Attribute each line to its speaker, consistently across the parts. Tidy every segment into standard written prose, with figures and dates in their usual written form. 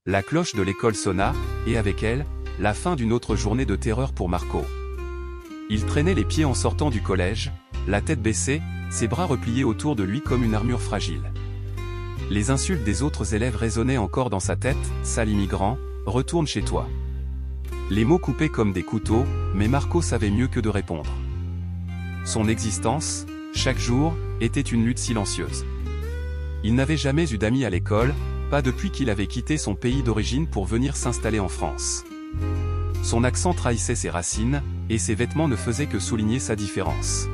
Speaker 1: La cloche de l'école sonna, et avec elle, la fin d'une autre journée de terreur pour Marco. Il traînait les pieds en sortant du collège, la tête baissée, ses bras repliés autour de lui comme une armure fragile. Les insultes des autres élèves résonnaient encore dans sa tête, « Sale immigrant, retourne chez toi ». Les mots coupaient comme des couteaux, mais Marco savait mieux que de répondre. Son existence, chaque jour, était une lutte silencieuse. Il n'avait jamais eu d'amis à l'école, pas depuis qu'il avait quitté son pays d'origine pour venir s'installer en France. Son accent trahissait ses racines, et ses vêtements ne faisaient que souligner sa différence.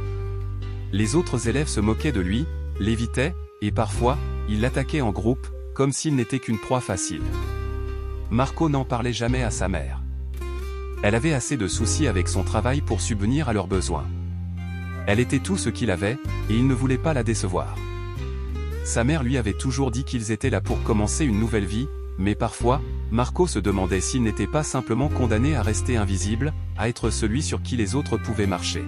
Speaker 1: Les autres élèves se moquaient de lui, l'évitaient, et parfois, ils l'attaquaient en groupe, comme s'il n'était qu'une proie facile. Marco n'en parlait jamais à sa mère. Elle avait assez de soucis avec son travail pour subvenir à leurs besoins. Elle était tout ce qu'il avait, et il ne voulait pas la décevoir. Sa mère lui avait toujours dit qu'ils étaient là pour commencer une nouvelle vie, mais parfois, Marco se demandait s'il n'était pas simplement condamné à rester invisible, à être celui sur qui les autres pouvaient marcher.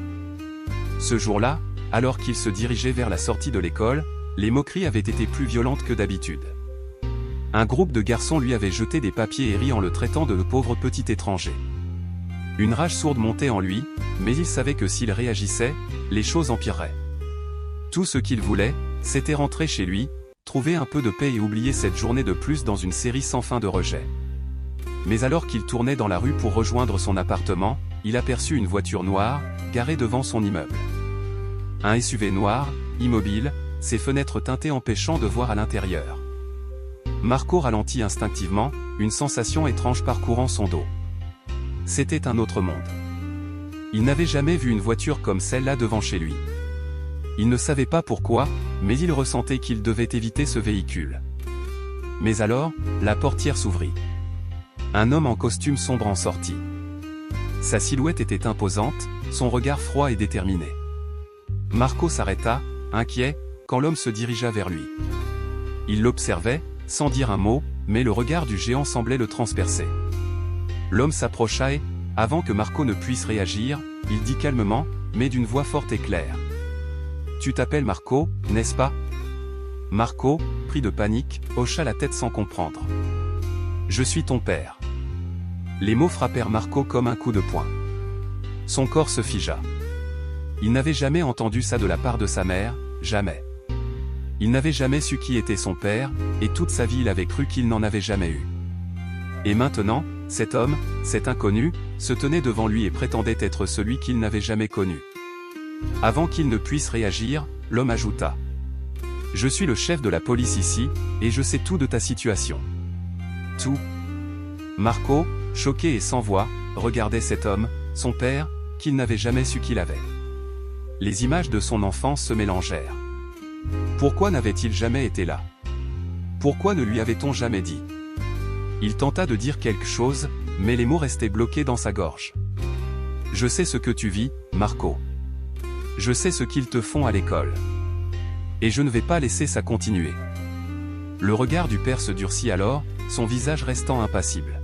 Speaker 1: Ce jour-là, alors qu'il se dirigeait vers la sortie de l'école, les moqueries avaient été plus violentes que d'habitude. Un groupe de garçons lui avait jeté des papiers et ri en le traitant de pauvre petit étranger. Une rage sourde montait en lui, mais il savait que s'il réagissait, les choses empireraient. Tout ce qu'il voulait, c'était rentrer chez lui, trouver un peu de paix et oublier cette journée de plus dans une série sans fin de rejets. Mais alors qu'il tournait dans la rue pour rejoindre son appartement, il aperçut une voiture noire, garée devant son immeuble. Un SUV noir, immobile, ses fenêtres teintées empêchant de voir à l'intérieur. Marco ralentit instinctivement, une sensation étrange parcourant son dos. C'était un autre monde. Il n'avait jamais vu une voiture comme celle-là devant chez lui. Il ne savait pas pourquoi, mais il ressentait qu'il devait éviter ce véhicule. Mais alors, la portière s'ouvrit. Un homme en costume sombre en sortit. Sa silhouette était imposante, son regard froid et déterminé. Marco s'arrêta, inquiet, quand l'homme se dirigea vers lui. Il l'observait, sans dire un mot, mais le regard du géant semblait le transpercer. L'homme s'approcha et, avant que Marco ne puisse réagir, il dit calmement, mais d'une voix forte et claire. « Tu t'appelles Marco, n'est-ce pas ?» Marco, pris de panique, hocha la tête sans comprendre. « Je suis ton père. » Les mots frappèrent Marco comme un coup de poing. Son corps se figea. Il n'avait jamais entendu ça de la part de sa mère, jamais. Il n'avait jamais su qui était son père, et toute sa vie il avait cru qu'il n'en avait jamais eu. Et maintenant, cet homme, cet inconnu, se tenait devant lui et prétendait être celui qu'il n'avait jamais connu. Avant qu'il ne puisse réagir, l'homme ajouta. « Je suis le chef de la police ici, et je sais tout de ta situation. » Tout. Marco, choqué et sans voix, regardait cet homme, son père, qu'il n'avait jamais su qu'il avait. Les images de son enfance se mélangèrent. Pourquoi n'avait-il jamais été là? Pourquoi ne lui avait-on jamais dit? Il tenta de dire quelque chose, mais les mots restaient bloqués dans sa gorge. « Je sais ce que tu vis, Marco. Je sais ce qu'ils te font à l'école. Et je ne vais pas laisser ça continuer. » Le regard du père se durcit alors, son visage restant impassible.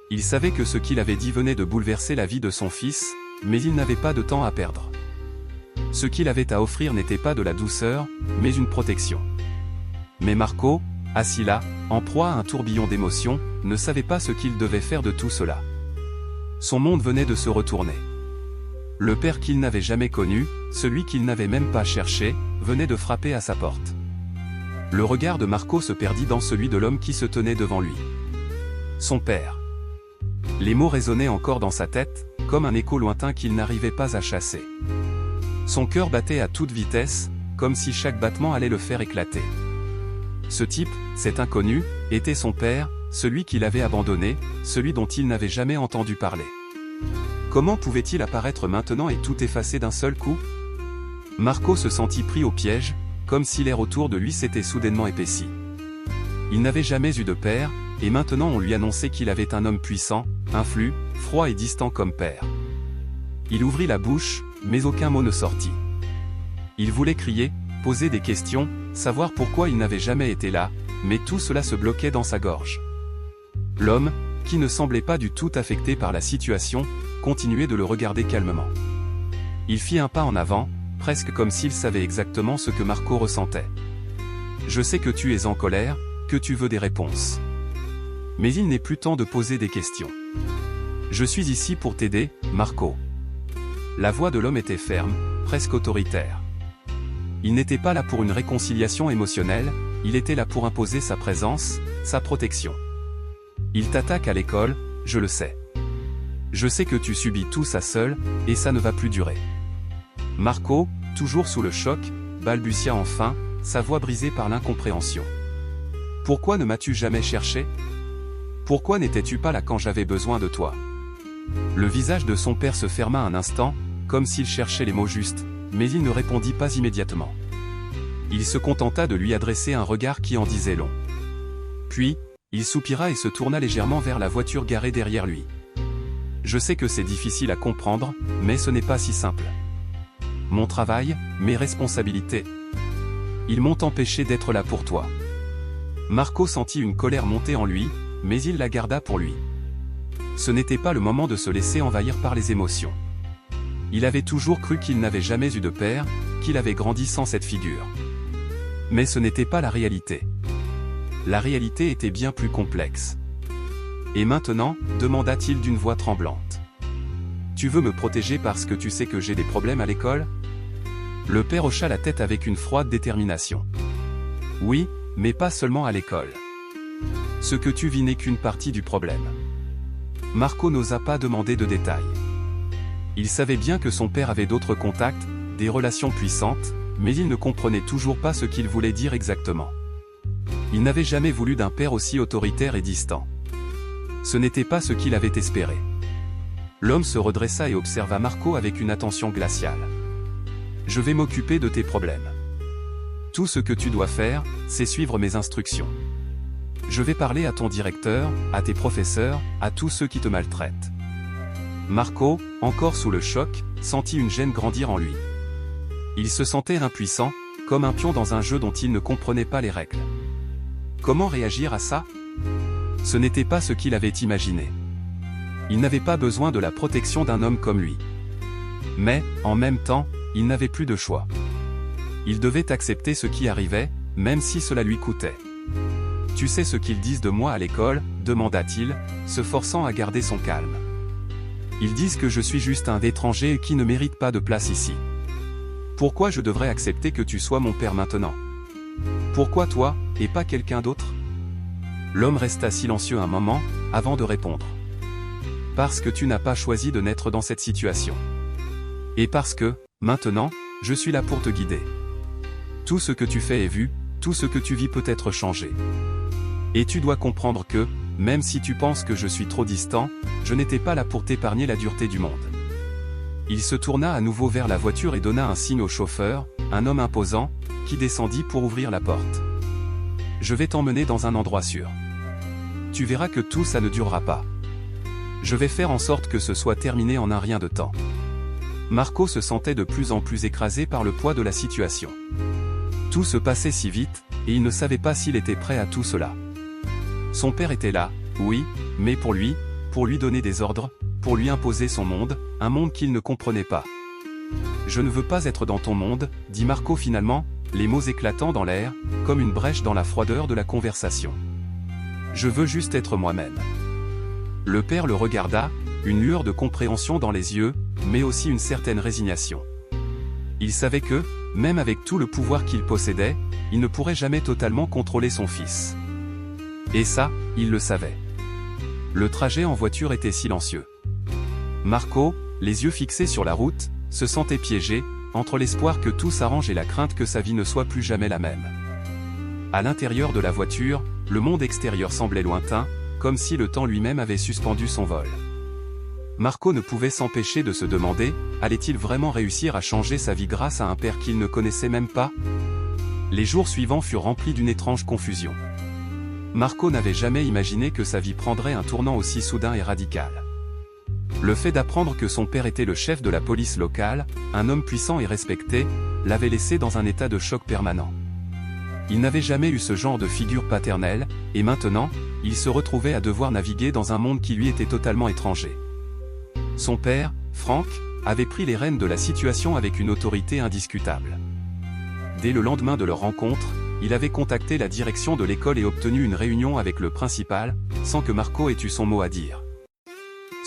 Speaker 1: Il savait que ce qu'il avait dit venait de bouleverser la vie de son fils, mais il n'avait pas de temps à perdre. Ce qu'il avait à offrir n'était pas de la douceur, mais une protection. Mais Marco, assis là, en proie à un tourbillon d'émotions, ne savait pas ce qu'il devait faire de tout cela. Son monde venait de se retourner. Le père qu'il n'avait jamais connu, celui qu'il n'avait même pas cherché, venait de frapper à sa porte. Le regard de Marco se perdit dans celui de l'homme qui se tenait devant lui. Son père. Les mots résonnaient encore dans sa tête, comme un écho lointain qu'il n'arrivait pas à chasser. Son cœur battait à toute vitesse, comme si chaque battement allait le faire éclater. Ce type, cet inconnu, était son père, celui qu'il avait abandonné, celui dont il n'avait jamais entendu parler. Comment pouvait-il apparaître maintenant et tout effacer d'un seul coup? Marco se sentit pris au piège, comme si l'air autour de lui s'était soudainement épaissi. Il n'avait jamais eu de père, et maintenant on lui annonçait qu'il avait un homme puissant, influ, froid et distant comme père. Il ouvrit la bouche, mais aucun mot ne sortit. Il voulait crier, poser des questions, savoir pourquoi il n'avait jamais été là, mais tout cela se bloquait dans sa gorge. L'homme, qui ne semblait pas du tout affecté par la situation, continuait de le regarder calmement. Il fit un pas en avant, presque comme s'il savait exactement ce que Marco ressentait. « Je sais que tu es en colère, que tu veux des réponses. Mais il n'est plus temps de poser des questions. Je suis ici pour t'aider, Marco. La voix de l'homme était ferme, presque autoritaire. Il n'était pas là pour une réconciliation émotionnelle, il était là pour imposer sa présence, sa protection. Il t'attaque à l'école, je le sais. Je sais que tu subis tout ça seul, et ça ne va plus durer. Marco, toujours sous le choc, balbutia enfin, sa voix brisée par l'incompréhension. Pourquoi ne m'as-tu jamais cherché? Pourquoi n'étais-tu pas là quand j'avais besoin de toi? Le visage de son père se ferma un instant, comme s'il cherchait les mots justes, mais il ne répondit pas immédiatement. Il se contenta de lui adresser un regard qui en disait long. Puis, il soupira et se tourna légèrement vers la voiture garée derrière lui. Je sais que c'est difficile à comprendre, mais ce n'est pas si simple. Mon travail, mes responsabilités. Ils m'ont empêché d'être là pour toi. Marco sentit une colère monter en lui, mais il la garda pour lui. Ce n'était pas le moment de se laisser envahir par les émotions. Il avait toujours cru qu'il n'avait jamais eu de père, qu'il avait grandi sans cette figure. Mais ce n'était pas la réalité. La réalité était bien plus complexe. Et maintenant, demanda-t-il d'une voix tremblante. Tu veux me protéger parce que tu sais que j'ai des problèmes à l'école? Le père hocha la tête avec une froide détermination. Oui, mais pas seulement à l'école. Ce que tu vis n'est qu'une partie du problème. Marco n'osa pas demander de détails. Il savait bien que son père avait d'autres contacts, des relations puissantes, mais il ne comprenait toujours pas ce qu'il voulait dire exactement. Il n'avait jamais voulu d'un père aussi autoritaire et distant. Ce n'était pas ce qu'il avait espéré. L'homme se redressa et observa Marco avec une attention glaciale. Je vais m'occuper de tes problèmes. Tout ce que tu dois faire, c'est suivre mes instructions. Je vais parler à ton directeur, à tes professeurs, à tous ceux qui te maltraitent. Marco, encore sous le choc, sentit une gêne grandir en lui. Il se sentait impuissant, comme un pion dans un jeu dont il ne comprenait pas les règles. Comment réagir à ça? Ce n'était pas ce qu'il avait imaginé. Il n'avait pas besoin de la protection d'un homme comme lui. Mais, en même temps, il n'avait plus de choix. Il devait accepter ce qui arrivait, même si cela lui coûtait. « Tu sais ce qu'ils disent de moi à l'école ?» demanda-t-il, se forçant à garder son calme. « Ils disent que je suis juste un étranger et qui ne mérite pas de place ici. Pourquoi je devrais accepter que tu sois mon père maintenant? Pourquoi toi, et pas quelqu'un d'autre ?» L'homme resta silencieux un moment, avant de répondre. « Parce que tu n'as pas choisi de naître dans cette situation. Et parce que, maintenant, je suis là pour te guider. Tout ce que tu fais est vu, tout ce que tu vis peut être changé. Et tu dois comprendre que, même si tu penses que je suis trop distant, je n'étais pas là pour t'épargner la dureté du monde. » Il se tourna à nouveau vers la voiture et donna un signe au chauffeur, un homme imposant, qui descendit pour ouvrir la porte. « Je vais t'emmener dans un endroit sûr. Tu verras que tout ça ne durera pas. Je vais faire en sorte que ce soit terminé en un rien de temps. » Marco se sentait de plus en plus écrasé par le poids de la situation. Tout se passait si vite, et il ne savait pas s'il était prêt à tout cela. Son père était là, oui, mais pour lui donner des ordres, pour lui imposer son monde, un monde qu'il ne comprenait pas. « Je ne veux pas être dans ton monde, » dit Marco finalement, les mots éclatant dans l'air, comme une brèche dans la froideur de la conversation. « Je veux juste être moi-même. » Le père le regarda, une lueur de compréhension dans les yeux, mais aussi une certaine résignation. Il savait que, même avec tout le pouvoir qu'il possédait, il ne pourrait jamais totalement contrôler son fils. Et ça, il le savait. Le trajet en voiture était silencieux. Marco, les yeux fixés sur la route, se sentait piégé, entre l'espoir que tout s'arrange et la crainte que sa vie ne soit plus jamais la même. À l'intérieur de la voiture, le monde extérieur semblait lointain, comme si le temps lui-même avait suspendu son vol. Marco ne pouvait s'empêcher de se demander, allait-il vraiment réussir à changer sa vie grâce à un père qu'il ne connaissait même pas? Les jours suivants furent remplis d'une étrange confusion. Marco n'avait jamais imaginé que sa vie prendrait un tournant aussi soudain et radical. Le fait d'apprendre que son père était le chef de la police locale, un homme puissant et respecté, l'avait laissé dans un état de choc permanent. Il n'avait jamais eu ce genre de figure paternelle, et maintenant, il se retrouvait à devoir naviguer dans un monde qui lui était totalement étranger. Son père, Frank, avait pris les rênes de la situation avec une autorité indiscutable. Dès le lendemain de leur rencontre, il avait contacté la direction de l'école et obtenu une réunion avec le principal, sans que Marco ait eu son mot à dire.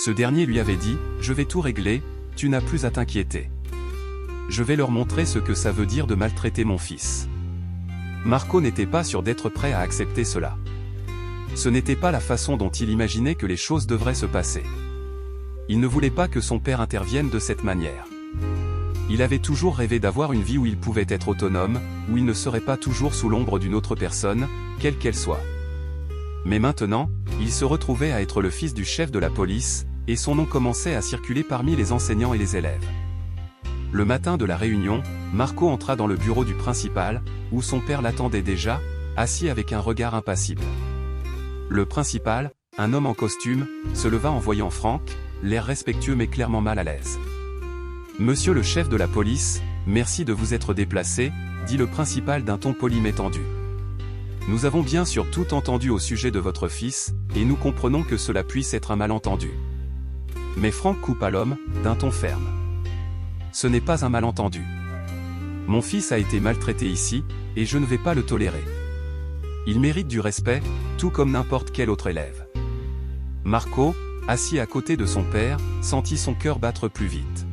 Speaker 1: Ce dernier lui avait dit « Je vais tout régler, tu n'as plus à t'inquiéter. Je vais leur montrer ce que ça veut dire de maltraiter mon fils. » Marco n'était pas sûr d'être prêt à accepter cela. Ce n'était pas la façon dont il imaginait que les choses devraient se passer. Il ne voulait pas que son père intervienne de cette manière. Il avait toujours rêvé d'avoir une vie où il pouvait être autonome, où il ne serait pas toujours sous l'ombre d'une autre personne, quelle qu'elle soit. Mais maintenant, il se retrouvait à être le fils du chef de la police, et son nom commençait à circuler parmi les enseignants et les élèves. Le matin de la réunion, Marco entra dans le bureau du principal, où son père l'attendait déjà, assis avec un regard impassible. Le principal, un homme en costume, se leva en voyant Franck, l'air respectueux mais clairement mal à l'aise. « Monsieur le chef de la police, merci de vous être déplacé, » dit le principal d'un ton poli mais tendu. « Nous avons bien sûr tout entendu au sujet de votre fils, et nous comprenons que cela puisse être un malentendu. » Mais Franck coupa l'homme, d'un ton ferme. « Ce n'est pas un malentendu. Mon fils a été maltraité ici, et je ne vais pas le tolérer. Il mérite du respect, tout comme n'importe quel autre élève. » Marco, assis à côté de son père, sentit son cœur battre plus vite.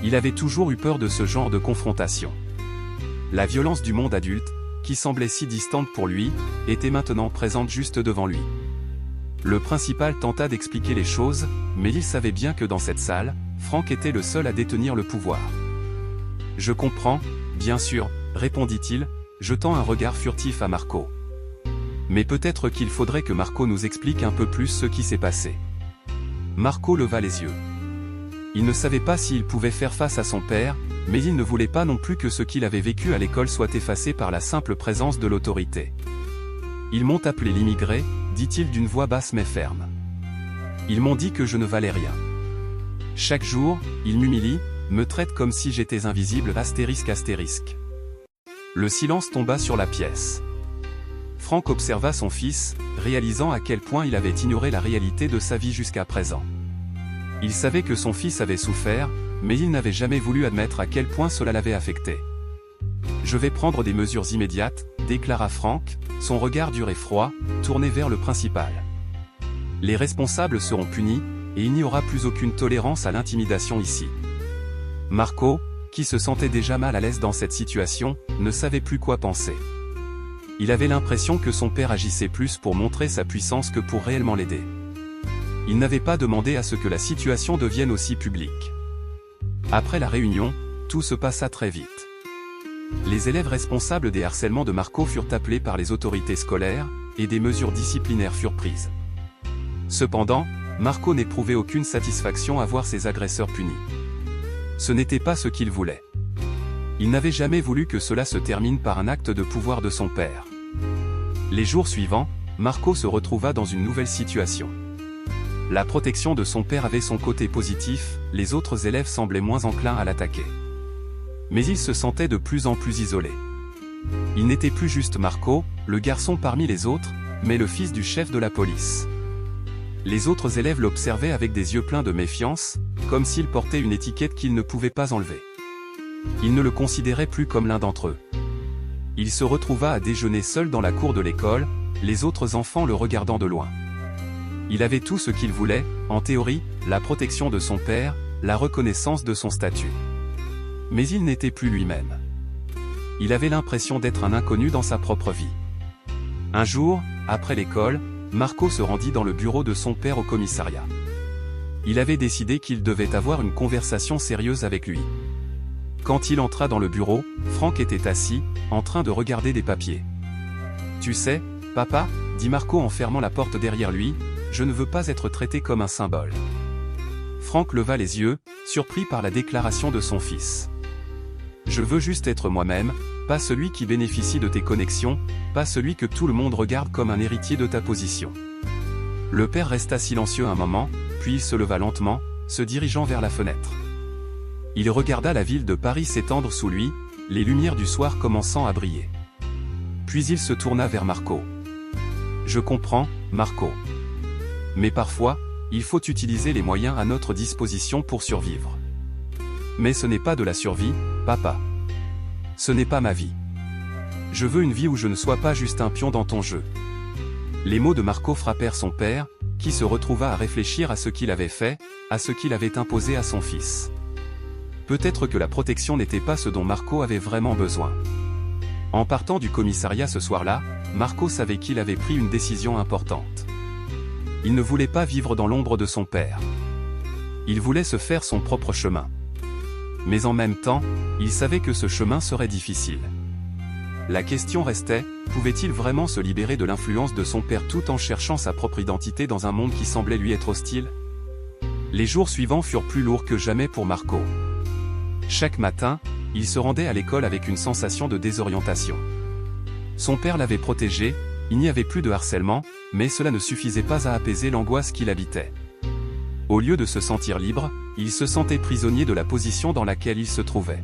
Speaker 1: Il avait toujours eu peur de ce genre de confrontation. La violence du monde adulte, qui semblait si distante pour lui, était maintenant présente juste devant lui. Le principal tenta d'expliquer les choses, mais il savait bien que dans cette salle, Franck était le seul à détenir le pouvoir. « Je comprends, bien sûr, » répondit-il, jetant un regard furtif à Marco. Mais peut-être qu'il faudrait que Marco nous explique un peu plus ce qui s'est passé. Marco leva les yeux. Il ne savait pas s'il pouvait faire face à son père, mais il ne voulait pas non plus que ce qu'il avait vécu à l'école soit effacé par la simple présence de l'autorité. « Ils m'ont appelé l'immigré, » dit-il d'une voix basse mais ferme. « Ils m'ont dit que je ne valais rien. Chaque jour, ils m'humilient, me traitent comme si j'étais invisible ****. Le silence tomba sur la pièce. Franck observa son fils, réalisant à quel point il avait ignoré la réalité de sa vie jusqu'à présent. Il savait que son fils avait souffert, mais il n'avait jamais voulu admettre à quel point cela l'avait affecté. « Je vais prendre des mesures immédiates », déclara Franck, son regard dur et froid, tourné vers le principal. « Les responsables seront punis, et il n'y aura plus aucune tolérance à l'intimidation ici. » Marco, qui se sentait déjà mal à l'aise dans cette situation, ne savait plus quoi penser. Il avait l'impression que son père agissait plus pour montrer sa puissance que pour réellement l'aider. Il n'avait pas demandé à ce que la situation devienne aussi publique. Après la réunion, tout se passa très vite. Les élèves responsables des harcèlements de Marco furent appelés par les autorités scolaires, et des mesures disciplinaires furent prises. Cependant, Marco n'éprouvait aucune satisfaction à voir ses agresseurs punis. Ce n'était pas ce qu'il voulait. Il n'avait jamais voulu que cela se termine par un acte de pouvoir de son père. Les jours suivants, Marco se retrouva dans une nouvelle situation. La protection de son père avait son côté positif, les autres élèves semblaient moins enclins à l'attaquer. Mais il se sentait de plus en plus isolé. Il n'était plus juste Marco, le garçon parmi les autres, mais le fils du chef de la police. Les autres élèves l'observaient avec des yeux pleins de méfiance, comme s'il portait une étiquette qu'ils ne pouvaient pas enlever. Ils ne le considéraient plus comme l'un d'entre eux. Il se retrouva à déjeuner seul dans la cour de l'école, les autres enfants le regardant de loin. Il avait tout ce qu'il voulait, en théorie, la protection de son père, la reconnaissance de son statut. Mais il n'était plus lui-même. Il avait l'impression d'être un inconnu dans sa propre vie. Un jour, après l'école, Marco se rendit dans le bureau de son père au commissariat. Il avait décidé qu'il devait avoir une conversation sérieuse avec lui. Quand il entra dans le bureau, Franck était assis, en train de regarder des papiers. « Tu sais, papa, » dit Marco en fermant la porte derrière lui, « je ne veux pas être traité comme un symbole. » Franck leva les yeux, surpris par la déclaration de son fils. « Je veux juste être moi-même, pas celui qui bénéficie de tes connexions, pas celui que tout le monde regarde comme un héritier de ta position. » Le père resta silencieux un moment, puis il se leva lentement, se dirigeant vers la fenêtre. Il regarda la ville de Paris s'étendre sous lui, les lumières du soir commençant à briller. Puis il se tourna vers Marco. « Je comprends, Marco. Mais parfois, il faut utiliser les moyens à notre disposition pour survivre. Mais ce n'est pas de la survie, papa. Ce n'est pas ma vie. Je veux une vie où je ne sois pas juste un pion dans ton jeu. » Les mots de Marco frappèrent son père, qui se retrouva à réfléchir à ce qu'il avait fait, à ce qu'il avait imposé à son fils. Peut-être que la protection n'était pas ce dont Marco avait vraiment besoin. En partant du commissariat ce soir-là, Marco savait qu'il avait pris une décision importante. Il ne voulait pas vivre dans l'ombre de son père. Il voulait se faire son propre chemin. Mais en même temps, il savait que ce chemin serait difficile. La question restait, pouvait-il vraiment se libérer de l'influence de son père tout en cherchant sa propre identité dans un monde qui semblait lui être hostile? Les jours suivants furent plus lourds que jamais pour Marco. Chaque matin, il se rendait à l'école avec une sensation de désorientation. Son père l'avait protégé, il n'y avait plus de harcèlement, mais cela ne suffisait pas à apaiser l'angoisse qui l'habitait. Au lieu de se sentir libre, il se sentait prisonnier de la position dans laquelle il se trouvait.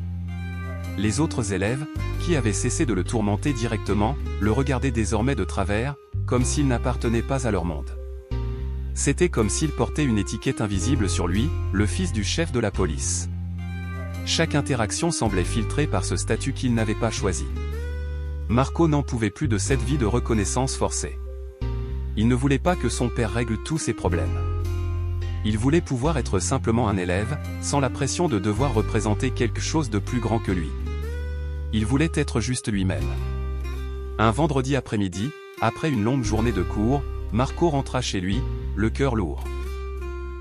Speaker 1: Les autres élèves, qui avaient cessé de le tourmenter directement, le regardaient désormais de travers, comme s'il n'appartenait pas à leur monde. C'était comme s'il portait une étiquette invisible sur lui, le fils du chef de la police. Chaque interaction semblait filtrée par ce statut qu'il n'avait pas choisi. Marco n'en pouvait plus de cette vie de reconnaissance forcée. Il ne voulait pas que son père règle tous ses problèmes. Il voulait pouvoir être simplement un élève, sans la pression de devoir représenter quelque chose de plus grand que lui. Il voulait être juste lui-même. Un vendredi après-midi, après une longue journée de cours, Marco rentra chez lui, le cœur lourd.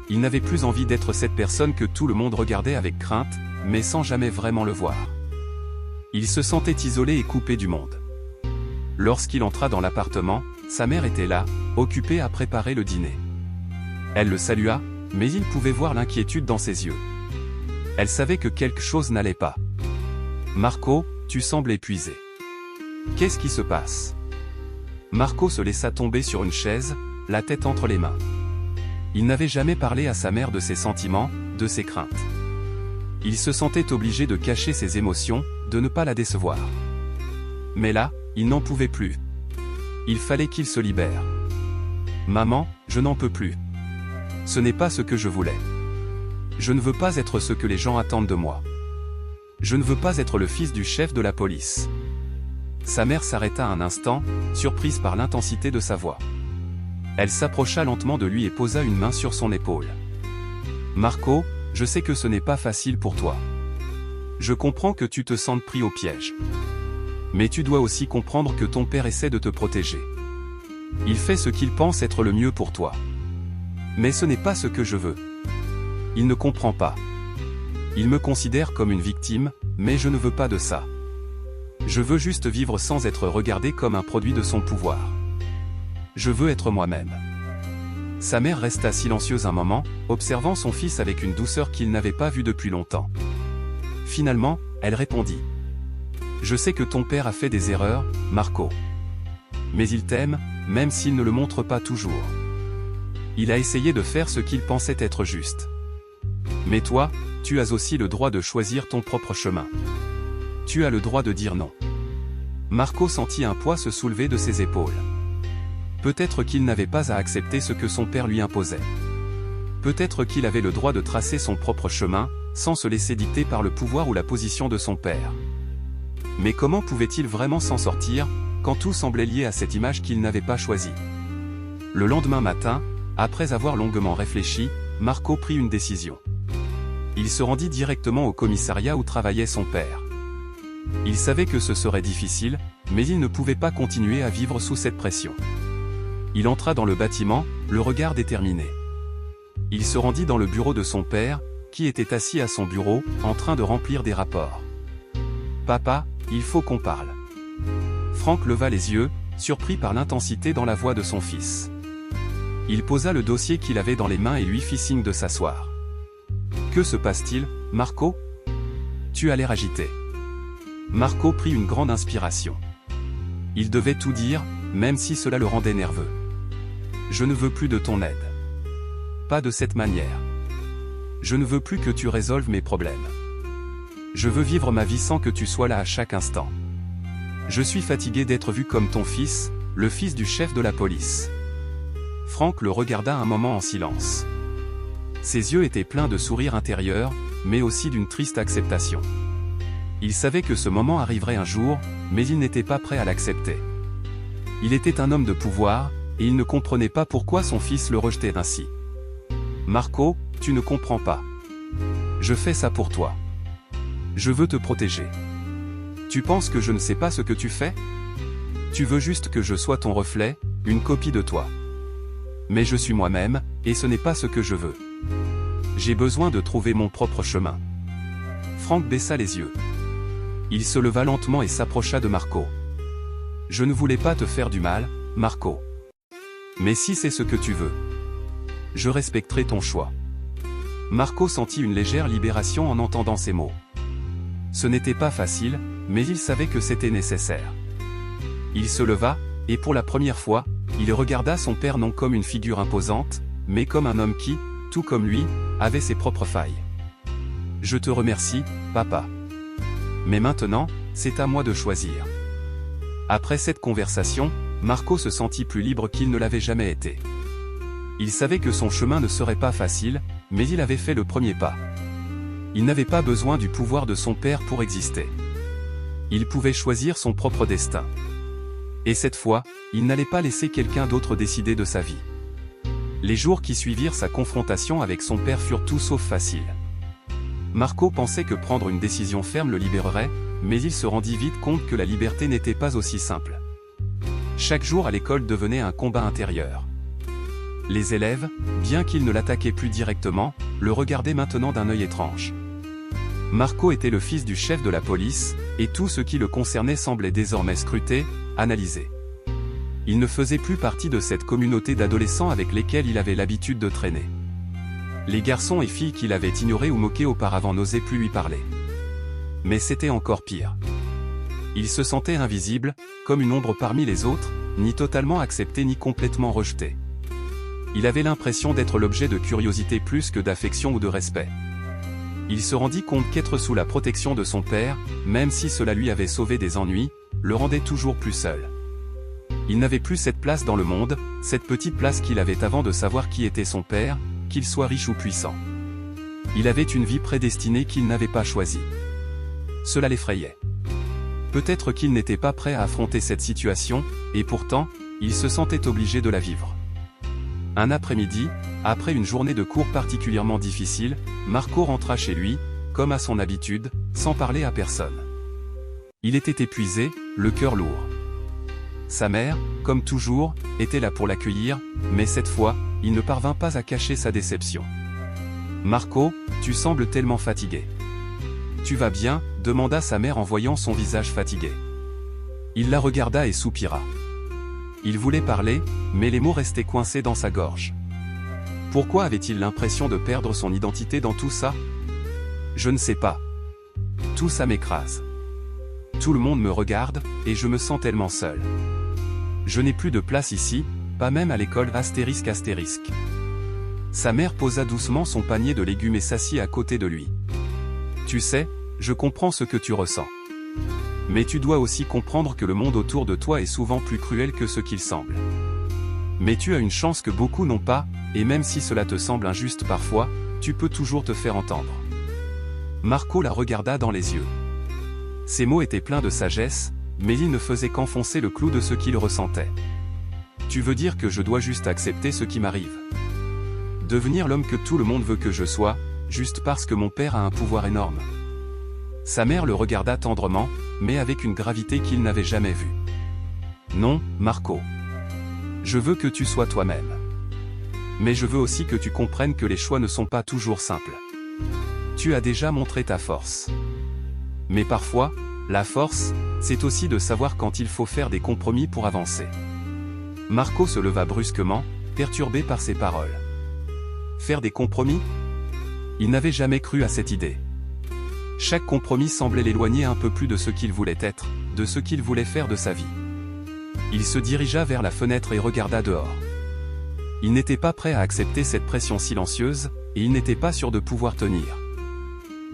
Speaker 1: Il n'avait plus envie d'être cette personne que tout le monde regardait avec crainte, mais sans jamais vraiment le voir. Il se sentait isolé et coupé du monde. Lorsqu'il entra dans l'appartement, sa mère était là, occupée à préparer le dîner. Elle le salua, mais il pouvait voir l'inquiétude dans ses yeux. Elle savait que quelque chose n'allait pas. « Marco, tu sembles épuisé. Qu'est-ce qui se passe ?» Marco se laissa tomber sur une chaise, la tête entre les mains. Il n'avait jamais parlé à sa mère de ses sentiments, de ses craintes. Il se sentait obligé de cacher ses émotions, de ne pas la décevoir. Mais là, il n'en pouvait plus. Il fallait qu'il se libère. « Maman, je n'en peux plus. Ce n'est pas ce que je voulais. Je ne veux pas être ce que les gens attendent de moi. Je ne veux pas être le fils du chef de la police. » Sa mère s'arrêta un instant, surprise par l'intensité de sa voix. Elle s'approcha lentement de lui et posa une main sur son épaule. « Marco, je sais que ce n'est pas facile pour toi. Je comprends que tu te sentes pris au piège. Mais tu dois aussi comprendre que ton père essaie de te protéger. Il fait ce qu'il pense être le mieux pour toi. Mais ce n'est pas ce que je veux. Il ne comprend pas. Il me considère comme une victime, mais je ne veux pas de ça. Je veux juste vivre sans être regardé comme un produit de son pouvoir. Je veux être moi-même. » Sa mère resta silencieuse un moment, observant son fils avec une douceur qu'il n'avait pas vue depuis longtemps. Finalement, elle répondit. « Je sais que ton père a fait des erreurs, Marco. Mais il t'aime, même s'il ne le montre pas toujours. Il a essayé de faire ce qu'il pensait être juste. Mais toi, tu as aussi le droit de choisir ton propre chemin. Tu as le droit de dire non. » Marco sentit un poids se soulever de ses épaules. Peut-être qu'il n'avait pas à accepter ce que son père lui imposait. Peut-être qu'il avait le droit de tracer son propre chemin, sans se laisser dicter par le pouvoir ou la position de son père. Mais comment pouvait-il vraiment s'en sortir, quand tout semblait lié à cette image qu'il n'avait pas choisie? Le lendemain matin, après avoir longuement réfléchi, Marco prit une décision. Il se rendit directement au commissariat où travaillait son père. Il savait que ce serait difficile, mais il ne pouvait pas continuer à vivre sous cette pression. Il entra dans le bâtiment, le regard déterminé. Il se rendit dans le bureau de son père, qui était assis à son bureau, en train de remplir des rapports. « Papa, il faut qu'on parle. » Franck leva les yeux, surpris par l'intensité dans la voix de son fils. Il posa le dossier qu'il avait dans les mains et lui fit signe de s'asseoir. « Que se passe-t-il, Marco ? Tu as l'air agité. » Marco prit une grande inspiration. Il devait tout dire, même si cela le rendait nerveux. « Je ne veux plus de ton aide. Pas de cette manière. Je ne veux plus que tu résolves mes problèmes. Je veux vivre ma vie sans que tu sois là à chaque instant. Je suis fatigué d'être vu comme ton fils, le fils du chef de la police. » Franck le regarda un moment en silence. Ses yeux étaient pleins de sourires intérieurs, mais aussi d'une triste acceptation. « Il savait que ce moment arriverait un jour, mais il n'était pas prêt à l'accepter. Il était un homme de pouvoir, et il ne comprenait pas pourquoi son fils le rejetait ainsi. « Marco, tu ne comprends pas. Je fais ça pour toi. Je veux te protéger. Tu penses que je ne sais pas ce que tu fais? Tu veux juste que je sois ton reflet, une copie de toi. Mais je suis moi-même, et ce n'est pas ce que je veux. J'ai besoin de trouver mon propre chemin. » Frank baissa les yeux. Il se leva lentement et s'approcha de Marco. « Je ne voulais pas te faire du mal, Marco. Mais si c'est ce que tu veux, je respecterai ton choix. » Marco sentit une légère libération en entendant ces mots. Ce n'était pas facile, mais il savait que c'était nécessaire. Il se leva, et pour la première fois, il regarda son père non comme une figure imposante, mais comme un homme qui, tout comme lui, avait ses propres failles. « Je te remercie, papa. Mais maintenant, c'est à moi de choisir. » Après cette conversation, Marco se sentit plus libre qu'il ne l'avait jamais été. Il savait que son chemin ne serait pas facile, mais il avait fait le premier pas. Il n'avait pas besoin du pouvoir de son père pour exister. Il pouvait choisir son propre destin. Et cette fois, il n'allait pas laisser quelqu'un d'autre décider de sa vie. Les jours qui suivirent sa confrontation avec son père furent tout sauf faciles. Marco pensait que prendre une décision ferme le libérerait, mais il se rendit vite compte que la liberté n'était pas aussi simple. Chaque jour à l'école devenait un combat intérieur. Les élèves, bien qu'ils ne l'attaquaient plus directement, le regardaient maintenant d'un œil étrange. Marco était le fils du chef de la police, et tout ce qui le concernait semblait désormais scruté, analysé. Il ne faisait plus partie de cette communauté d'adolescents avec lesquels il avait l'habitude de traîner. Les garçons et filles qu'il avait ignorés ou moqués auparavant n'osaient plus lui parler. Mais c'était encore pire. Il se sentait invisible, comme une ombre parmi les autres, ni totalement accepté ni complètement rejeté. Il avait l'impression d'être l'objet de curiosité plus que d'affection ou de respect. Il se rendit compte qu'être sous la protection de son père, même si cela lui avait sauvé des ennuis, le rendait toujours plus seul. Il n'avait plus cette place dans le monde, cette petite place qu'il avait avant de savoir qui était son père, qu'il soit riche ou puissant. Il avait une vie prédestinée qu'il n'avait pas choisie. Cela l'effrayait. Peut-être qu'il n'était pas prêt à affronter cette situation, et pourtant, il se sentait obligé de la vivre. Un après-midi, après une journée de cours particulièrement difficile, Marco rentra chez lui, comme à son habitude, sans parler à personne. Il était épuisé, le cœur lourd. Sa mère, comme toujours, était là pour l'accueillir, mais cette fois, il ne parvint pas à cacher sa déception. « Marco, tu sembles tellement fatigué. »« Tu vas bien ?» demanda sa mère en voyant son visage fatigué. Il la regarda et soupira. Il voulait parler, mais les mots restaient coincés dans sa gorge. Pourquoi avait-il l'impression de perdre son identité dans tout ça? Je ne sais pas. Tout ça m'écrase. Tout le monde me regarde, et je me sens tellement seul. Je n'ai plus de place ici, pas même à l'école astérisque astérisque. Sa mère posa doucement son panier de légumes et s'assit à côté de lui. Tu sais, je comprends ce que tu ressens. Mais tu dois aussi comprendre que le monde autour de toi est souvent plus cruel que ce qu'il semble. Mais tu as une chance que beaucoup n'ont pas, et même si cela te semble injuste parfois, tu peux toujours te faire entendre. Marco la regarda dans les yeux. Ces mots étaient pleins de sagesse, mais ils ne faisaient qu'enfoncer le clou de ce qu'il ressentait. Tu veux dire que je dois juste accepter ce qui m'arrive? Devenir l'homme que tout le monde veut que je sois, juste parce que mon père a un pouvoir énorme? Sa mère le regarda tendrement, mais avec une gravité qu'il n'avait jamais vue. Non, Marco. Je veux que tu sois toi-même. Mais je veux aussi que tu comprennes que les choix ne sont pas toujours simples. Tu as déjà montré ta force. Mais parfois, la force, c'est aussi de savoir quand il faut faire des compromis pour avancer. Marco se leva brusquement, perturbé par ces paroles. Faire des compromis? Il n'avait jamais cru à cette idée. Chaque compromis semblait l'éloigner un peu plus de ce qu'il voulait être, de ce qu'il voulait faire de sa vie. Il se dirigea vers la fenêtre et regarda dehors. Il n'était pas prêt à accepter cette pression silencieuse, et il n'était pas sûr de pouvoir tenir.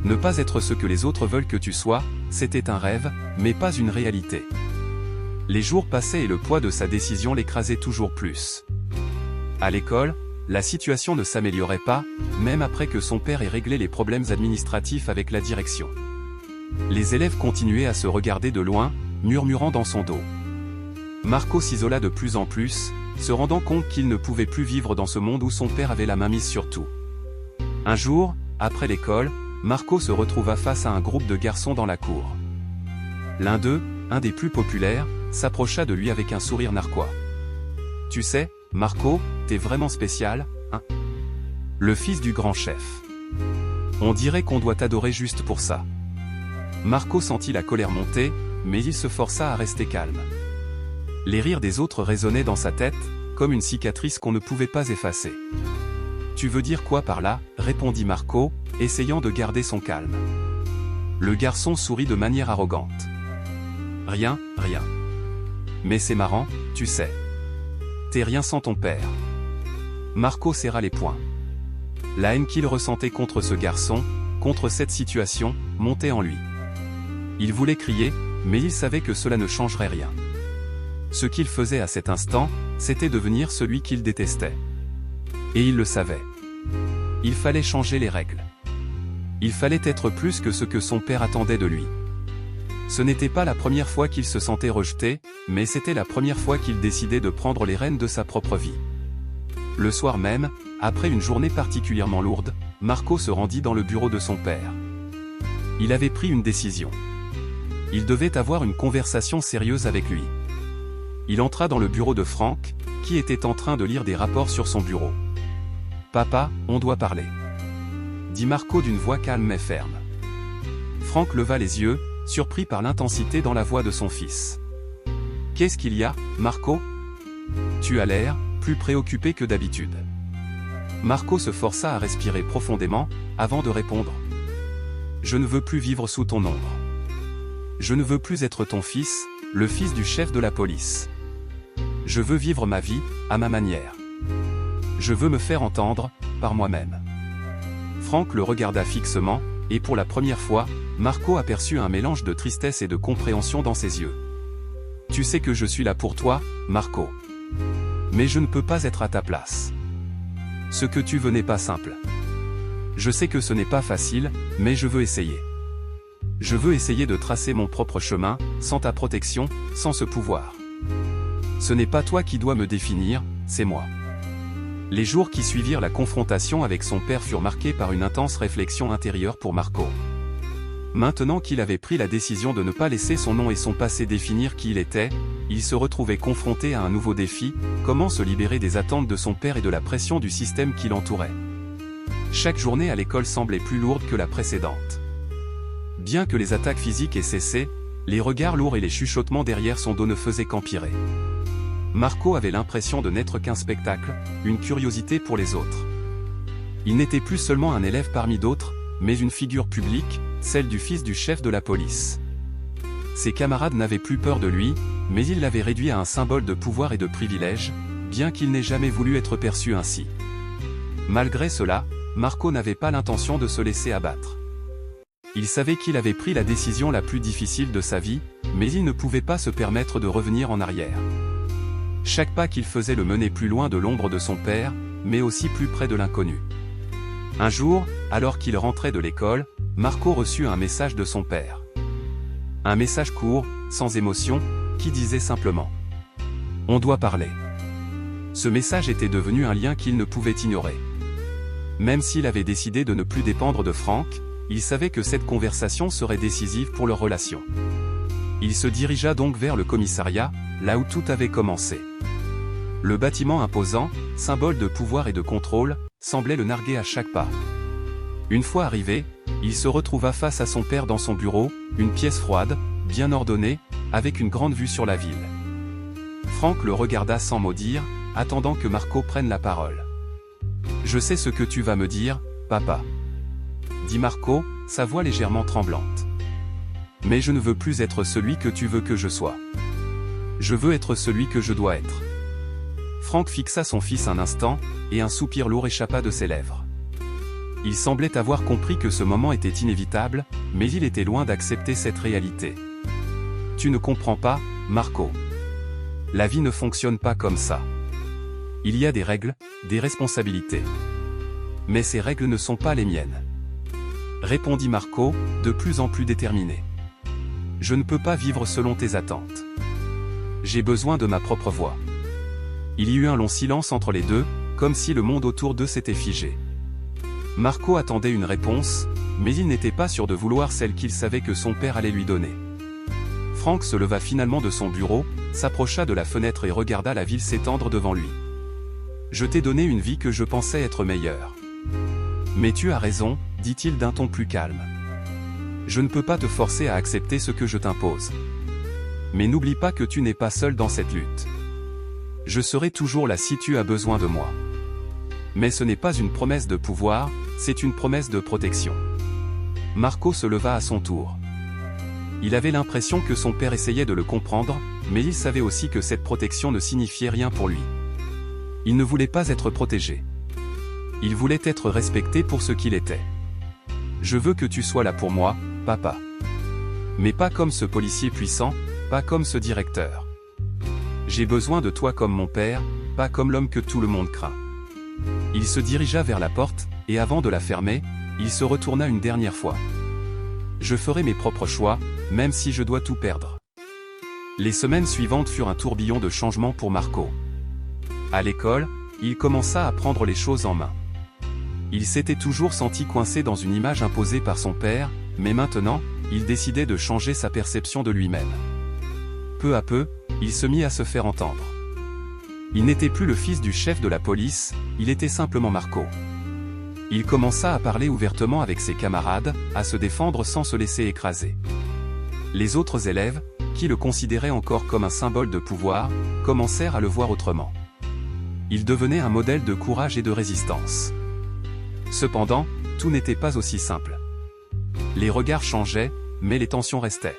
Speaker 1: Ne pas être ce que les autres veulent que tu sois, c'était un rêve, mais pas une réalité. Les jours passaient et le poids de sa décision l'écrasait toujours plus. À l'école, la situation ne s'améliorait pas, même après que son père ait réglé les problèmes administratifs avec la direction. Les élèves continuaient à se regarder de loin, murmurant dans son dos. Marco s'isola de plus en plus, se rendant compte qu'il ne pouvait plus vivre dans ce monde où son père avait la main mise sur tout. Un jour, après l'école, Marco se retrouva face à un groupe de garçons dans la cour. L'un d'eux, un des plus populaires, s'approcha de lui avec un sourire narquois. « Tu sais, Marco, t'es vraiment spécial, hein? Le fils du grand chef. On dirait qu'on doit t'adorer juste pour ça. » Marco sentit la colère monter, mais il se força à rester calme. Les rires des autres résonnaient dans sa tête, comme une cicatrice qu'on ne pouvait pas effacer. « Tu veux dire quoi par là ?» répondit Marco, essayant de garder son calme. Le garçon sourit de manière arrogante. « Rien, rien. Mais c'est marrant, tu sais. T'es rien sans ton père. » Marco serra les poings. La haine qu'il ressentait contre ce garçon, contre cette situation, montait en lui. Il voulait crier, mais il savait que cela ne changerait rien. Ce qu'il faisait à cet instant, c'était devenir celui qu'il détestait. Et il le savait. Il fallait changer les règles. Il fallait être plus que ce que son père attendait de lui. Ce n'était pas la première fois qu'il se sentait rejeté, mais c'était la première fois qu'il décidait de prendre les rênes de sa propre vie. Le soir même, après une journée particulièrement lourde, Marco se rendit dans le bureau de son père. Il avait pris une décision. Il devait avoir une conversation sérieuse avec lui. Il entra dans le bureau de Franck, qui était en train de lire des rapports sur son bureau. « Papa, on doit parler. » dit Marco d'une voix calme mais ferme. Franck leva les yeux, surpris par l'intensité dans la voix de son fils. « Qu'est-ce qu'il y a, Marco ? Tu as l'air plus préoccupé que d'habitude. » Marco se força à respirer profondément, avant de répondre. « Je ne veux plus vivre sous ton ombre. Je ne veux plus être ton fils, le fils du chef de la police. Je veux vivre ma vie, à ma manière. Je veux me faire entendre, par moi-même. » Franck le regarda fixement, et pour la première fois, Marco aperçut un mélange de tristesse et de compréhension dans ses yeux. « Tu sais que je suis là pour toi, Marco. Mais je ne peux pas être à ta place. Ce que tu veux n'est pas simple. Je sais que ce n'est pas facile, mais je veux essayer. Je veux essayer de tracer mon propre chemin, sans ta protection, sans ce pouvoir. Ce n'est pas toi qui dois me définir, c'est moi. » Les jours qui suivirent la confrontation avec son père furent marqués par une intense réflexion intérieure pour Marco. Maintenant qu'il avait pris la décision de ne pas laisser son nom et son passé définir qui il était, il se retrouvait confronté à un nouveau défi, comment se libérer des attentes de son père et de la pression du système qui l'entourait. Chaque journée à l'école semblait plus lourde que la précédente. Bien que les attaques physiques aient cessé, les regards lourds et les chuchotements derrière son dos ne faisaient qu'empirer. Marco avait l'impression de n'être qu'un spectacle, une curiosité pour les autres. Il n'était plus seulement un élève parmi d'autres, mais une figure publique, celle du fils du chef de la police. Ses camarades n'avaient plus peur de lui, mais ils l'avaient réduit à un symbole de pouvoir et de privilège, bien qu'il n'ait jamais voulu être perçu ainsi. Malgré cela, Marco n'avait pas l'intention de se laisser abattre. Il savait qu'il avait pris la décision la plus difficile de sa vie, mais il ne pouvait pas se permettre de revenir en arrière. Chaque pas qu'il faisait le menait plus loin de l'ombre de son père, mais aussi plus près de l'inconnu. Un jour, alors qu'il rentrait de l'école, Marco reçut un message de son père. Un message court, sans émotion, qui disait simplement « On doit parler ». Ce message était devenu un lien qu'il ne pouvait ignorer. Même s'il avait décidé de ne plus dépendre de Franck, il savait que cette conversation serait décisive pour leur relation. Il se dirigea donc vers le commissariat, là où tout avait commencé. Le bâtiment imposant, symbole de pouvoir et de contrôle, semblait le narguer à chaque pas. Une fois arrivé, il se retrouva face à son père dans son bureau, une pièce froide, bien ordonnée, avec une grande vue sur la ville. Franck le regarda sans mot dire, attendant que Marco prenne la parole. « Je sais ce que tu vas me dire, papa. » dit Marco, sa voix légèrement tremblante. « Mais je ne veux plus être celui que tu veux que je sois. Je veux être celui que je dois être. » Franck fixa son fils un instant, et un soupir lourd échappa de ses lèvres. Il semblait avoir compris que ce moment était inévitable, mais il était loin d'accepter cette réalité. « Tu ne comprends pas, Marco. La vie ne fonctionne pas comme ça. Il y a des règles, des responsabilités. Mais ces règles ne sont pas les miennes. répondit Marco, de plus en plus déterminé. Je ne peux pas vivre selon tes attentes. J'ai besoin de ma propre voix. Il y eut un long silence entre les deux, comme si le monde autour d'eux s'était figé. Marco attendait une réponse, mais il n'était pas sûr de vouloir celle qu'il savait que son père allait lui donner. Frank se leva finalement de son bureau, s'approcha de la fenêtre et regarda la ville s'étendre devant lui. Je t'ai donné une vie que je pensais être meilleure. Mais tu as raison, dit-il d'un ton plus calme. Je ne peux pas te forcer à accepter ce que je t'impose. Mais n'oublie pas que tu n'es pas seul dans cette lutte. Je serai toujours là si tu as besoin de moi. Mais ce n'est pas une promesse de pouvoir, c'est une promesse de protection. Marco se leva à son tour. Il avait l'impression que son père essayait de le comprendre, mais il savait aussi que cette protection ne signifiait rien pour lui. Il ne voulait pas être protégé. Il voulait être respecté pour ce qu'il était. Je veux que tu sois là pour moi, papa. Mais pas comme ce policier puissant, pas comme ce directeur. J'ai besoin de toi comme mon père, pas comme l'homme que tout le monde craint. Il se dirigea vers la porte, et avant de la fermer, il se retourna une dernière fois. Je ferai mes propres choix, même si je dois tout perdre. Les semaines suivantes furent un tourbillon de changements pour Marco. À l'école, il commença à prendre les choses en main. Il s'était toujours senti coincé dans une image imposée par son père, mais maintenant, il décidait de changer sa perception de lui-même. Peu à peu, il se mit à se faire entendre. Il n'était plus le fils du chef de la police, il était simplement Marco. Il commença à parler ouvertement avec ses camarades, à se défendre sans se laisser écraser. Les autres élèves, qui le considéraient encore comme un symbole de pouvoir, commencèrent à le voir autrement. Il devenait un modèle de courage et de résistance. Cependant, tout n'était pas aussi simple. Les regards changeaient, mais les tensions restaient.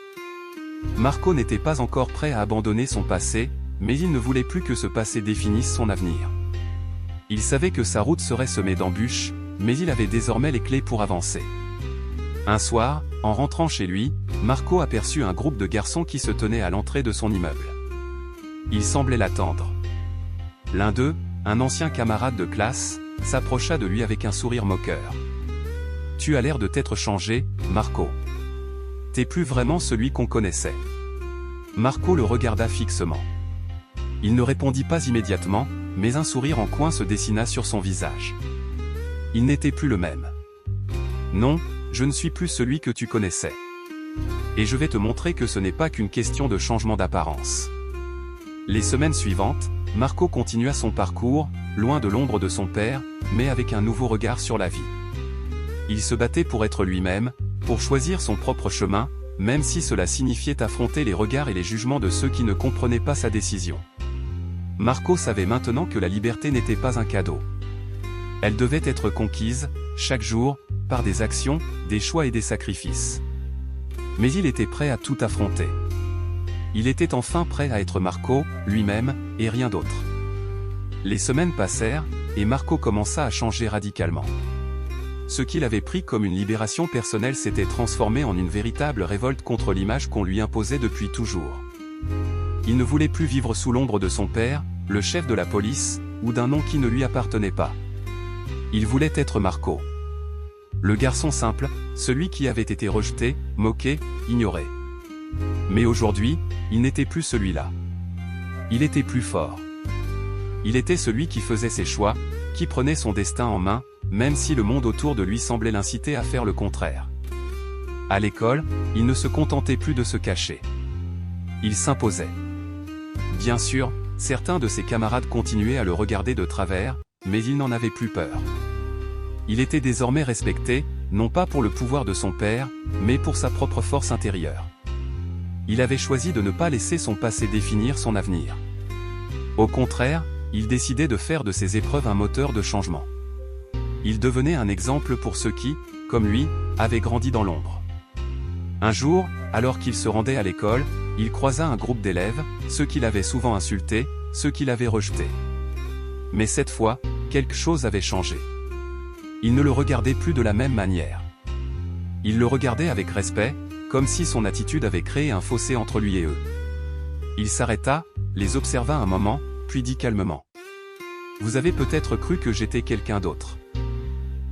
Speaker 1: Marco n'était pas encore prêt à abandonner son passé, mais il ne voulait plus que ce passé définisse son avenir. Il savait que sa route serait semée d'embûches, mais il avait désormais les clés pour avancer. Un soir, en rentrant chez lui, Marco aperçut un groupe de garçons qui se tenaient à l'entrée de son immeuble. Ils semblaient l'attendre. L'un d'eux, un ancien camarade de classe, s'approcha de lui avec un sourire moqueur. « Tu as l'air de t'être changé, Marco. T'es plus vraiment celui qu'on connaissait. » Marco le regarda fixement. Il ne répondit pas immédiatement, mais un sourire en coin se dessina sur son visage. Il n'était plus le même. « Non, je ne suis plus celui que tu connaissais. Et je vais te montrer que ce n'est pas qu'une question de changement d'apparence. » Les semaines suivantes, Marco continua son parcours, loin de l'ombre de son père, mais avec un nouveau regard sur la vie. Il se battait pour être lui-même, pour choisir son propre chemin, même si cela signifiait affronter les regards et les jugements de ceux qui ne comprenaient pas sa décision. Marco savait maintenant que la liberté n'était pas un cadeau. Elle devait être conquise, chaque jour, par des actions, des choix et des sacrifices. Mais il était prêt à tout affronter. Il était enfin prêt à être Marco, lui-même, et rien d'autre. Les semaines passèrent, et Marco commença à changer radicalement. Ce qu'il avait pris comme une libération personnelle s'était transformé en une véritable révolte contre l'image qu'on lui imposait depuis toujours. Il ne voulait plus vivre sous l'ombre de son père, le chef de la police, ou d'un nom qui ne lui appartenait pas. Il voulait être Marco. Le garçon simple, celui qui avait été rejeté, moqué, ignoré. Mais aujourd'hui, il n'était plus celui-là. Il était plus fort. Il était celui qui faisait ses choix, qui prenait son destin en main, même si le monde autour de lui semblait l'inciter à faire le contraire. À l'école, il ne se contentait plus de se cacher. Il s'imposait. Bien sûr, certains de ses camarades continuaient à le regarder de travers, mais il n'en avait plus peur. Il était désormais respecté, non pas pour le pouvoir de son père, mais pour sa propre force intérieure. Il avait choisi de ne pas laisser son passé définir son avenir. Au contraire, il décidait de faire de ses épreuves un moteur de changement. Il devenait un exemple pour ceux qui, comme lui, avaient grandi dans l'ombre. Un jour, alors qu'il se rendait à l'école, il croisa un groupe d'élèves, ceux qui l'avaient souvent insulté, ceux qui l'avaient rejeté. Mais cette fois, quelque chose avait changé. Il ne le regardait plus de la même manière. Il le regardait avec respect, comme si son attitude avait créé un fossé entre lui et eux. Il s'arrêta, les observa un moment, puis dit calmement. « Vous avez peut-être cru que j'étais quelqu'un d'autre.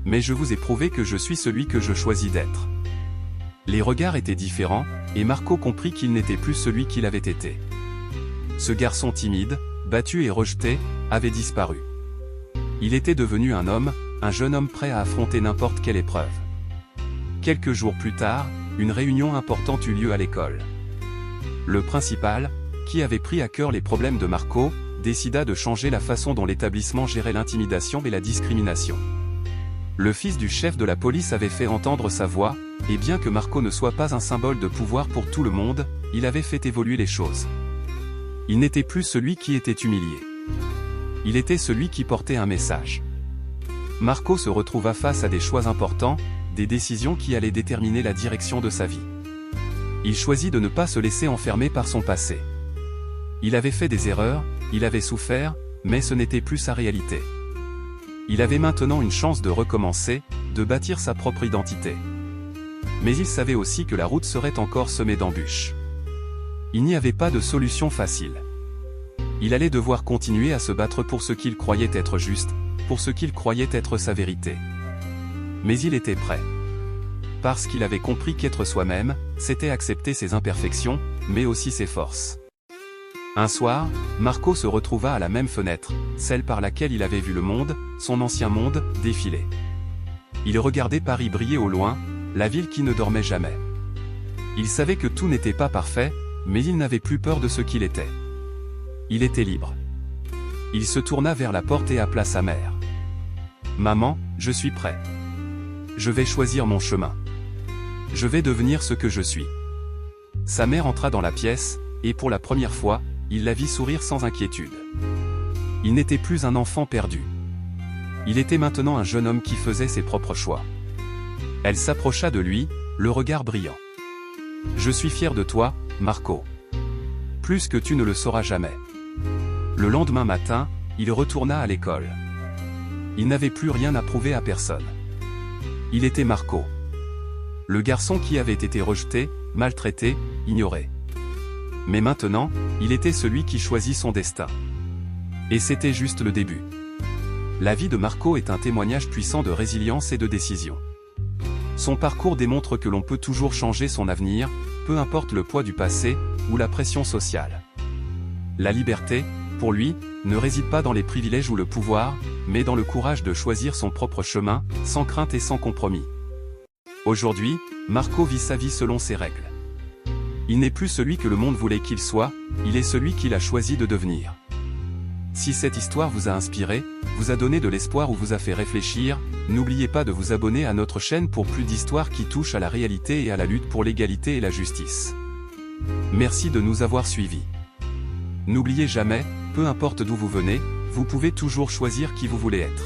Speaker 1: mais je vous ai prouvé que je suis celui que je choisis d'être. » Les regards étaient différents, et Marco comprit qu'il n'était plus celui qu'il avait été. Ce garçon timide, battu et rejeté, avait disparu. Il était devenu un homme, un jeune homme prêt à affronter n'importe quelle épreuve. Quelques jours plus tard, une réunion importante eut lieu à l'école. Le principal, qui avait pris à cœur les problèmes de Marco, décida de changer la façon dont l'établissement gérait l'intimidation et la discrimination. Le fils du chef de la police avait fait entendre sa voix, et bien que Marco ne soit pas un symbole de pouvoir pour tout le monde, il avait fait évoluer les choses. Il n'était plus celui qui était humilié. Il était celui qui portait un message. Marco se retrouva face à des choix importants, des décisions qui allaient déterminer la direction de sa vie. Il choisit de ne pas se laisser enfermer par son passé. Il avait fait des erreurs, il avait souffert, mais ce n'était plus sa réalité. Il avait maintenant une chance de recommencer, de bâtir sa propre identité. Mais il savait aussi que la route serait encore semée d'embûches. Il n'y avait pas de solution facile. Il allait devoir continuer à se battre pour ce qu'il croyait être juste, pour ce qu'il croyait être sa vérité. Mais il était prêt. Parce qu'il avait compris qu'être soi-même, c'était accepter ses imperfections, mais aussi ses forces. Un soir, Marco se retrouva à la même fenêtre, celle par laquelle il avait vu le monde, son ancien monde, défiler. Il regardait Paris briller au loin, la ville qui ne dormait jamais. Il savait que tout n'était pas parfait, mais il n'avait plus peur de ce qu'il était. Il était libre. Il se tourna vers la porte et appela sa mère. « Maman, je suis prêt. Je vais choisir mon chemin. Je vais devenir ce que je suis. » Sa mère entra dans la pièce, et pour la première fois, il la vit sourire sans inquiétude. Il n'était plus un enfant perdu. Il était maintenant un jeune homme qui faisait ses propres choix. Elle s'approcha de lui, le regard brillant. « Je suis fier de toi, Marco. Plus que tu ne le sauras jamais. » Le lendemain matin, il retourna à l'école. Il n'avait plus rien à prouver à personne. Il était Marco. Le garçon qui avait été rejeté, maltraité, ignoré. Mais maintenant, il était celui qui choisit son destin. Et c'était juste le début. La vie de Marco est un témoignage puissant de résilience et de décision. Son parcours démontre que l'on peut toujours changer son avenir, peu importe le poids du passé, ou la pression sociale. La liberté, pour lui, ne réside pas dans les privilèges ou le pouvoir, mais dans le courage de choisir son propre chemin, sans crainte et sans compromis. Aujourd'hui, Marco vit sa vie selon ses règles. Il n'est plus celui que le monde voulait qu'il soit, il est celui qu'il a choisi de devenir. Si cette histoire vous a inspiré, vous a donné de l'espoir ou vous a fait réfléchir, n'oubliez pas de vous abonner à notre chaîne pour plus d'histoires qui touchent à la réalité et à la lutte pour l'égalité et la justice. Merci de nous avoir suivis. N'oubliez jamais, peu importe d'où vous venez, vous pouvez toujours choisir qui vous voulez être.